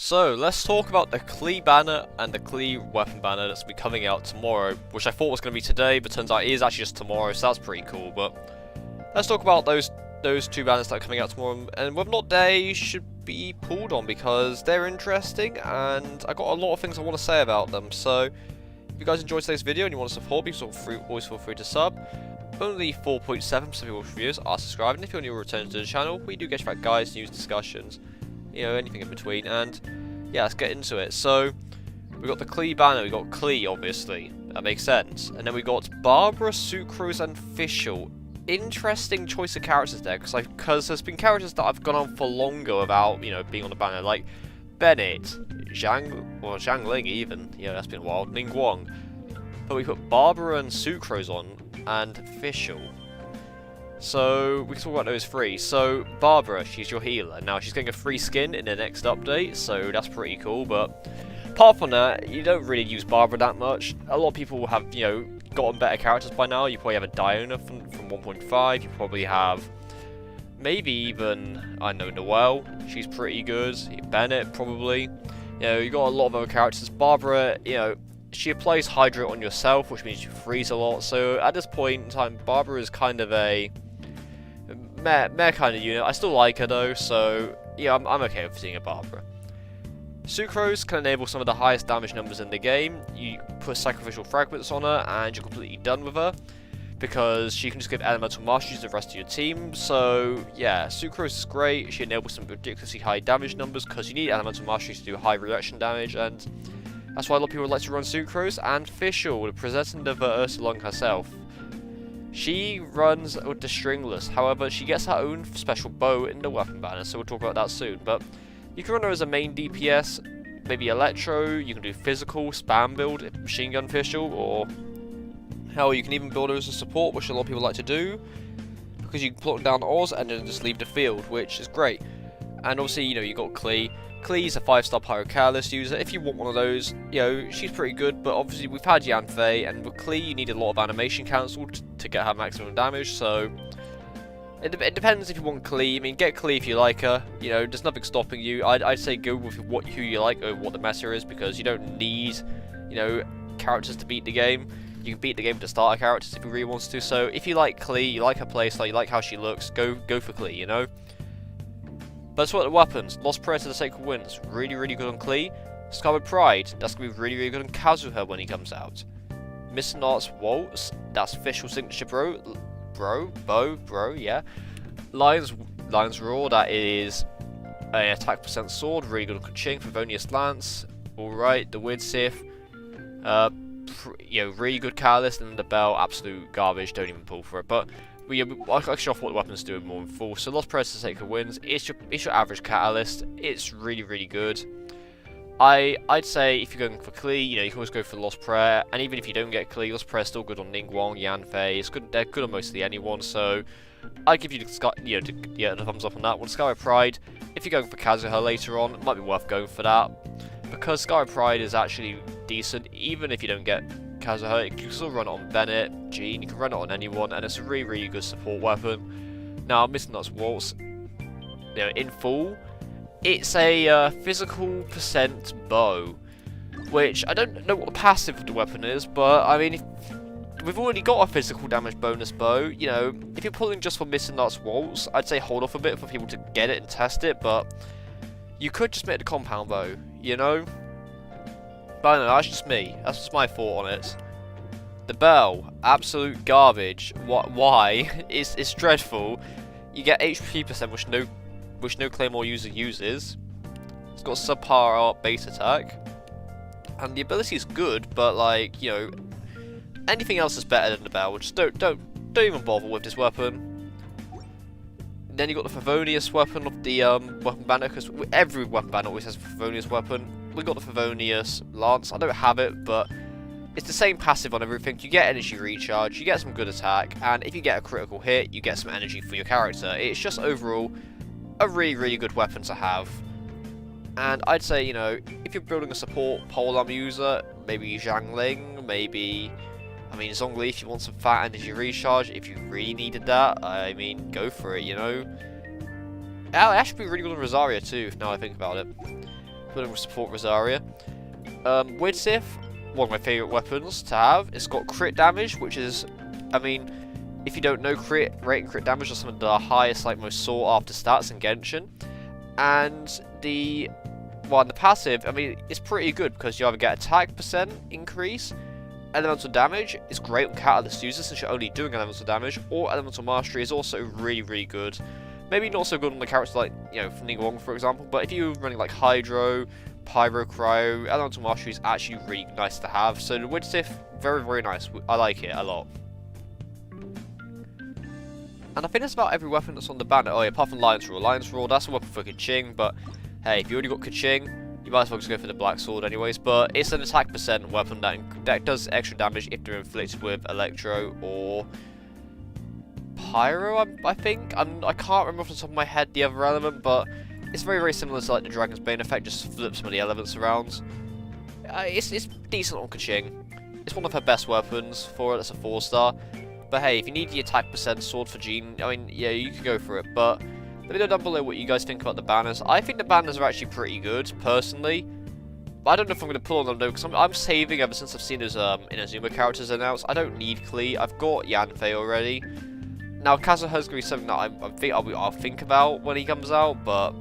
So, let's talk about the Klee banner and the Klee weapon banner that's going to be coming out tomorrow, which I thought was going to be today, but turns out it is actually just tomorrow, so that's pretty cool. But let's talk about those two banners that are coming out tomorrow, and whether or not they should be pulled on, because they're interesting, and I got a lot of things I want to say about them. So, if you guys enjoyed today's video and you want to support me, always feel free to sub. Only 4.7% of your viewers are subscribed, and if you're new or returning to the channel, we do get back guides, news, discussions, you know, anything in between. And yeah, let's get into it. So we got the Klee banner, we got Klee, obviously, that makes sense, and then we got Barbara, Sucrose, and Fischl. Interesting choice of characters there, because there's been characters that I've gone on for longer without, you know, being on the banner, like Bennett, Zhang Ling even, yeah, that's been a while, Ningguang. But we put Barbara and Sucrose on, and Fischl. So we can talk about those three. So Barbara, she's your healer. Now she's getting a free skin in the next update, so that's pretty cool. But apart from that, you don't really use Barbara that much. A lot of people have, you know, gotten better characters by now. You probably have a Diona from 1.5. You probably have maybe even, I know, Noelle. She's pretty good. Bennett probably. You know, you got a lot of other characters. Barbara, you know, she applies Hydrate on yourself, which means you freeze a lot. So at this point in time, Barbara is kind of a meh kind of unit. I still like her though, so yeah, I'm okay with seeing a Barbara. Sucrose can enable some of the highest damage numbers in the game. You put sacrificial fragments on her and you're completely done with her, because she can just give elemental mastery to the rest of your team. So yeah, Sucrose is great. She enables some ridiculously high damage numbers because you need elemental mastery to do high reaction damage, and that's why a lot of people like to run Sucrose. And Fischl, the presenting of Ursulung herself. She runs with the stringless, however she gets her own special bow in the weapon banner, so we'll talk about that soon. But you can run her as a main DPS, maybe Electro, you can do physical, spam build, machine gun Fischl, or hell, you can even build her as a support, which a lot of people like to do, because you can plot down Oz and then just leave the field, which is great. And obviously, you know, you got Klee. Klee's a 5-star Pyro Catalyst user. If you want one of those, you know, she's pretty good, but obviously we've had Yanfei, and with Klee you need a lot of animation cancelled to get her maximum damage, so it depends if you want Klee. I mean, get Klee if you like her, you know, there's nothing stopping you. I'd say go with who you like over what the meta is, because you don't need, you know, characters to beat the game. You can beat the game with the starter characters if you really want to, so if you like Klee, you like her playstyle, you like how she looks, go for Klee, you know? But let's look at the weapons. Lost Prayer to the Sacred Winds, really good on Klee. Skyward Pride, that's going to be really good on Kazuha when he comes out. Mitternachtz Waltz, that's Fischl signature bro, yeah. Lion's Roar, that is an attack percent sword, really good on Kaching. Favonius Lance, alright. The Widsith, you know, really good catalyst, and the bell, absolute garbage, don't even pull for it. But I'll show off what the weapons do more in full. So Lost Prayer to the Sacred Winds, it's your average catalyst. It's really good. I'd say if you're going for Klee, you know, you can always go for Lost Prayer, and even if you don't get Klee, Lost Prayer is still good on Ningguang, Yanfei. It's good. They're good on mostly anyone. So I give you the thumbs up on that one. Skyward Pride, if you're going for Kazuha later on, it might be worth going for that, because Skyward Pride is actually decent. Even if you don't get Kazuha, you can still run it on Bennett, Jean, you can run it on anyone, and it's a really good support weapon. Now, Mitternachtz Waltz, you know, in full, it's a physical percent bow, which I don't know what the passive of the weapon is, but I mean, we've already got a physical damage bonus bow. You know, if you're pulling just for Mitternachtz Waltz, I'd say hold off a bit for people to get it and test it, but you could just make the compound bow, you know? But I don't know, that's just me. That's just my thought on it. The bell, absolute garbage. Why? It's dreadful. You get HP percent, which no Claymore user uses. It's got subpar base attack, and the ability is good, but like, you know, anything else is better than the bell. Just don't even bother with this weapon. Then you got the Favonius weapon of the weapon banner, because every weapon banner always has a Favonius weapon. We got the Favonius Lance. I don't have it, but it's the same passive on everything. You get energy recharge, you get some good attack, and if you get a critical hit, you get some energy for your character. It's just overall a really good weapon to have. And I'd say, you know, if you're building a support polearm user, maybe Zhang Ling, maybe, I mean, Zhongli if you want some fat energy recharge, if you really needed that, I mean, go for it, you know. It actually be really good on Rosaria too, now I think about it. building with support Rosaria. Widsith, one of my favourite weapons to have. It's got crit damage, which is, I mean, if you don't know, crit rate and crit damage are some of the highest, like most sought after stats in Genshin. And the passive, I mean, it's pretty good because you either get attack percent increase, elemental damage is great on Catalyst users since you're only doing elemental damage, or elemental mastery is also really, really good. Maybe not so good on the characters like, you know, Ningguang, for example, but if you're running like Hydro, Pyro, Cryo, elemental mastery is actually really nice to have. So the Widsith, very, very nice. I like it a lot. And I think that's about every weapon that's on the banner. Oh yeah, apart from Lion's Roar. Lion's Roar, that's a weapon for Kaching, but hey, if you already got Kaching, you might as well just go for the Black Sword anyways. But it's an attack percent weapon that does extra damage if they're inflicted with Electro or Pyro, I think. I can't remember off the top of my head the other element, but it's very, very similar to like the Dragon's Bane effect, just flip some of the elements around. It's decent on Kaching. It's one of her best weapons for it, it's a 4-star. But hey, if you need the attack percent sword for Jean, I mean, yeah, you can go for it. But let me know down below what you guys think about the banners. I think the banners are actually pretty good, personally. But I don't know if I'm going to pull on them though, because I'm saving ever since I've seen those Inazuma characters announced. I don't need Klee. I've got Yanfei already. Now, Kazuha's going to be something that I'll think about when he comes out, but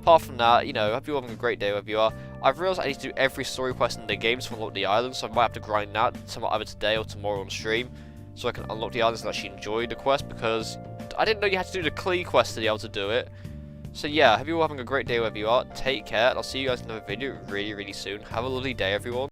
apart from that, you know, I hope you're having a great day wherever you are. I've realised I need to do every story quest in the game to unlock the island, so I might have to grind that either today or tomorrow on stream, so I can unlock the islands and actually enjoy the quest, because I didn't know you had to do the Klee quest to be able to do it. So yeah, I hope you're all having a great day wherever you are. Take care, and I'll see you guys in another video really, really soon. Have a lovely day, everyone.